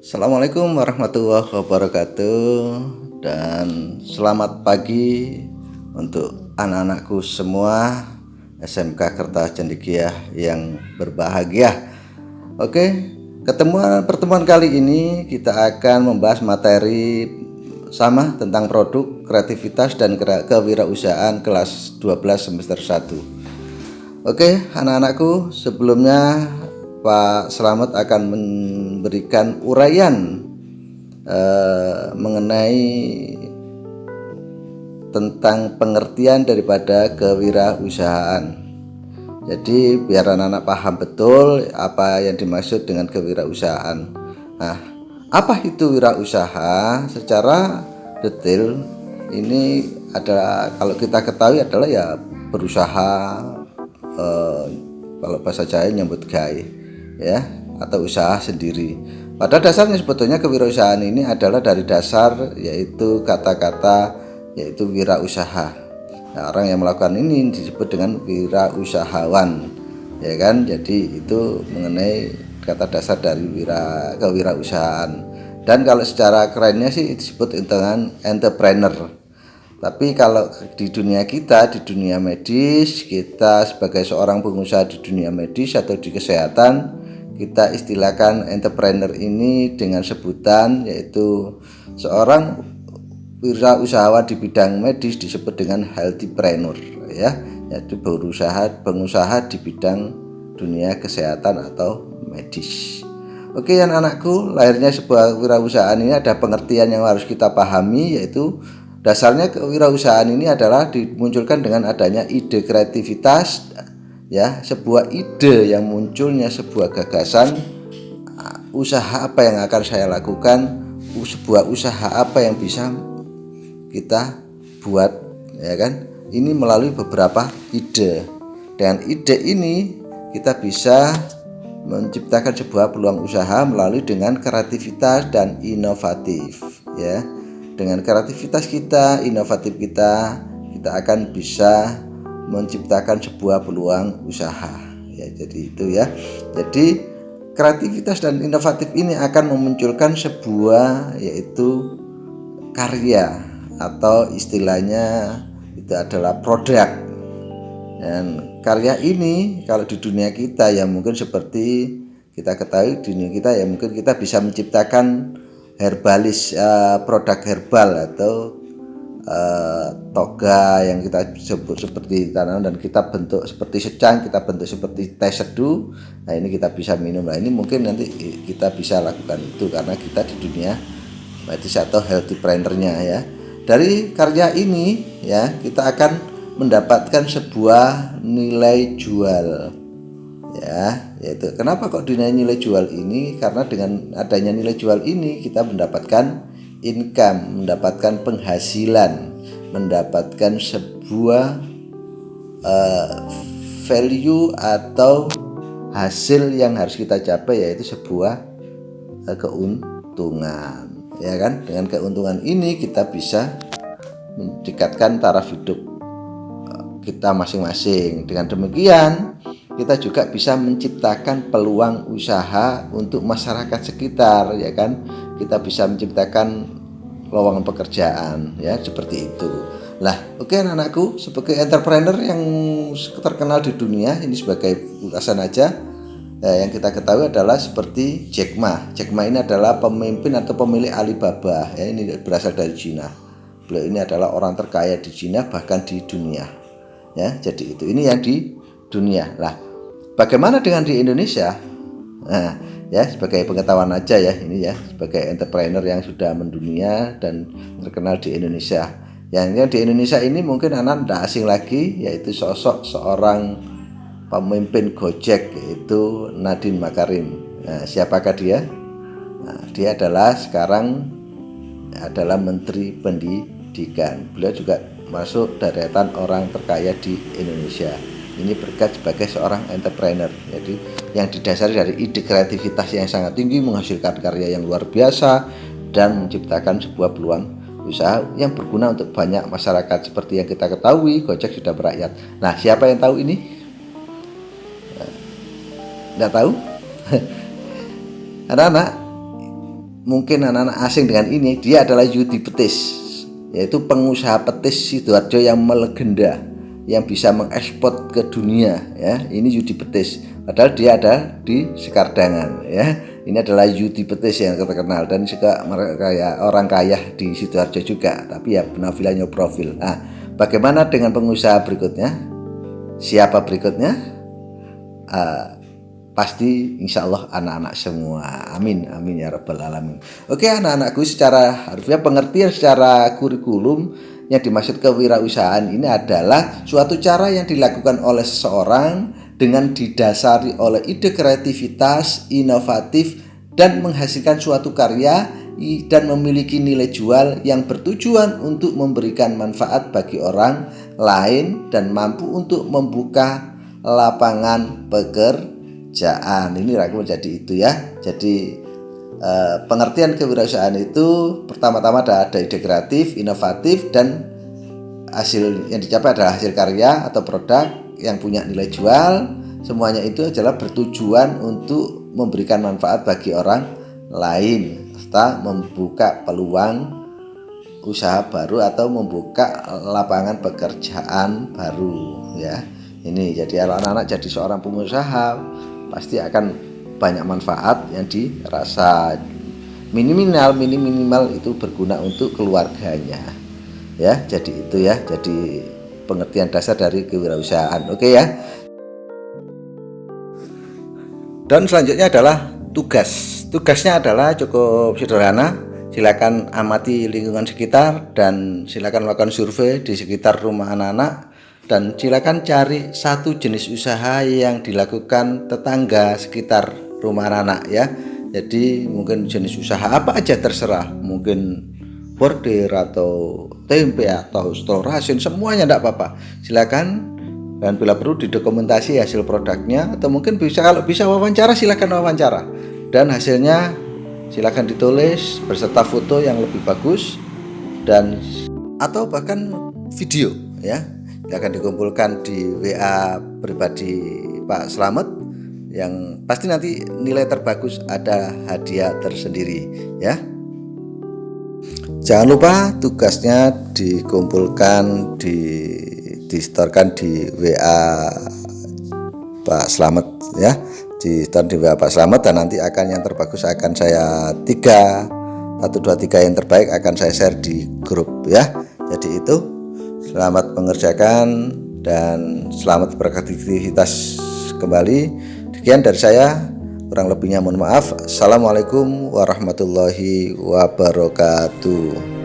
Assalamualaikum warahmatullahi wabarakatuh, dan selamat pagi untuk anak-anakku semua SMK Kertas Cendekia yang berbahagia. Oke, pertemuan kali ini kita akan membahas materi sama tentang produk, kreativitas, dan kewirausahaan kelas 12 semester 1. Oke, anak-anakku, sebelumnya Pak Slamet akan memberikan uraian mengenai tentang pengertian daripada kewirausahaan. Jadi biar anak-anak paham betul apa yang dimaksud dengan kewirausahaan. Nah, apa itu wirausaha? Secara detail ini adalah, kalau kita ketahui, adalah ya berusaha, kalau bahasa Jawa nyambut gawe, ya, atau usaha sendiri. Pada dasarnya sebetulnya kewirausahaan ini adalah dari dasar yaitu kata-kata yaitu wirausaha. Nah, orang yang melakukan ini disebut dengan wirausahawan, ya kan? Jadi itu mengenai kata dasar dari kewirausahaan. Dan kalau secara kerennya sih disebut dengan entrepreneur. Tapi kalau di dunia kita, di dunia medis, kita sebagai seorang pengusaha di dunia medis atau di kesehatan, kita istilahkan entrepreneur ini dengan sebutan yaitu seorang wirausahawan di bidang medis disebut dengan healthpreneur, ya, yaitu pengusaha di bidang dunia kesehatan atau medis. Oke, anak-anakku, lahirnya sebuah wirausahaan ini ada pengertian yang harus kita pahami, yaitu dasarnya kewirausahaan ini adalah dimunculkan dengan adanya ide kreativitas, ya, sebuah ide yang munculnya sebuah gagasan, usaha apa yang akan saya lakukan, sebuah usaha apa yang bisa kita buat, ya kan? Ini melalui beberapa ide. Dengan ide ini kita bisa menciptakan sebuah peluang usaha melalui dengan kreativitas dan inovatif, ya. Dengan kreativitas kita, inovatif kita akan bisa menciptakan sebuah peluang usaha, ya. Jadi itu, ya. Jadi kreativitas dan inovatif ini akan memunculkan sebuah yaitu karya, atau istilahnya itu adalah produk. Dan karya ini kalau di dunia kita ya mungkin seperti kita ketahui, di dunia kita ya mungkin kita bisa menciptakan herbalis, produk herbal atau toga yang kita sebut seperti tanaman dan kita bentuk seperti secang, kita bentuk seperti teh seduh. Nah, ini kita bisa minum. Nah, ini mungkin nanti kita bisa lakukan itu karena kita di dunia medis atau healthpreneur-nya, ya. Dari karya ini, ya, kita akan mendapatkan sebuah nilai jual, ya, yaitu kenapa kok dinilai nilai jual ini? Karena dengan adanya nilai jual ini kita mendapatkan income, mendapatkan penghasilan, mendapatkan sebuah value atau hasil yang harus kita capai, yaitu sebuah keuntungan, ya kan? Dengan keuntungan ini kita bisa meningkatkan taraf hidup kita masing-masing. Dengan demikian kita juga bisa menciptakan peluang usaha untuk masyarakat sekitar, ya kan? Kita bisa menciptakan lowongan pekerjaan, ya, seperti itu. Lah, oke, anak-anakku, sebagai entrepreneur yang terkenal di dunia ini, sebagai ulasan aja, yang kita ketahui adalah seperti Jack Ma. Jack Ma ini adalah pemimpin atau pemilik Alibaba, ya, ini berasal dari Cina. Beliau ini adalah orang terkaya di Cina, bahkan di dunia, ya. Jadi itu, ini yang di dunia. Lah, bagaimana dengan di Indonesia? Nah, ya, sebagai pengetahuan aja, ya, ini, ya, sebagai entrepreneur yang sudah mendunia dan terkenal di Indonesia. Yang di Indonesia ini mungkin anak tidak asing lagi, yaitu sosok seorang pemimpin Gojek, yaitu Nadiem Makarim. Nah, siapakah dia? Nah, dia adalah sekarang adalah Menteri Pendidikan. Beliau juga masuk deretan orang terkaya di Indonesia. Ini berkat sebagai seorang entrepreneur, jadi yang didasari dari ide kreativitas yang sangat tinggi, menghasilkan karya yang luar biasa dan menciptakan sebuah peluang usaha yang berguna untuk banyak masyarakat. Seperti yang kita ketahui, Gojek sudah merakyat. Nah, siapa yang tahu ini? Tidak tahu? Anak-anak, mungkin anak-anak asing dengan ini. Dia adalah Yudi Petis, yaitu pengusaha petis Sidoarjo yang melegenda, yang bisa mengekspor ke dunia, ya. Ini Yudi Petis, padahal dia ada di Sekardangan, ya. Ini adalah Yudi Petis yang terkenal dan juga orang kaya di Sidoarjo juga, tapi ya penampilannya profil. Nah, bagaimana dengan pengusaha berikutnya? Siapa berikutnya? Pasti insya Allah anak-anak semua. Amin, amin ya rabbal alamin. Oke anak-anakku, secara harfiah pengertian secara kurikulum yang dimaksud kewirausahaan ini adalah suatu cara yang dilakukan oleh seseorang dengan didasari oleh ide kreativitas, inovatif, dan menghasilkan suatu karya dan memiliki nilai jual yang bertujuan untuk memberikan manfaat bagi orang lain dan mampu untuk membuka lapangan pekerjaan. Ini rangkum jadi itu ya. Jadi pengertian kewirausahaan itu pertama-tama ada ide kreatif, inovatif, dan hasil yang dicapai adalah hasil karya atau produk yang punya nilai jual. Semuanya itu adalah bertujuan untuk memberikan manfaat bagi orang lain serta membuka peluang usaha baru atau membuka lapangan pekerjaan baru, ya. Ini jadi kalau anak-anak jadi seorang pengusaha pasti akan banyak manfaat yang dirasa. Minimal itu berguna untuk keluarganya, ya. Jadi itu ya, jadi pengertian dasar dari kewirausahaan. Oke ya. Dan selanjutnya adalah tugas. Tugasnya adalah cukup sederhana. Silakan amati lingkungan sekitar dan silakan lakukan survei di sekitar rumah anak-anak. Dan silakan cari satu jenis usaha yang dilakukan tetangga sekitar rumah anak-anak, ya. Jadi mungkin jenis usaha apa aja terserah, mungkin bordir atau tempe atau stok rasin, semuanya enggak apa-apa. Silakan, dan bila perlu didokumentasi hasil produknya, atau mungkin bisa, kalau bisa wawancara, silakan wawancara. Dan hasilnya silakan ditulis beserta foto yang lebih bagus dan atau bahkan video, ya. Akan dikumpulkan di WA pribadi Pak Slamet, yang pasti nanti nilai terbagus ada hadiah tersendiri, ya. Jangan lupa tugasnya dikumpulkan, disetorkan di WA Pak Slamet, ya. Disetor di WA Pak Slamet, dan nanti akan yang terbagus akan saya 1, 2, 3 yang terbaik akan saya share di grup, ya. Jadi itu, selamat mengerjakan dan selamat beraktivitas kembali. Sekian dari saya, kurang lebihnya mohon maaf. Assalamualaikum warahmatullahi wabarakatuh.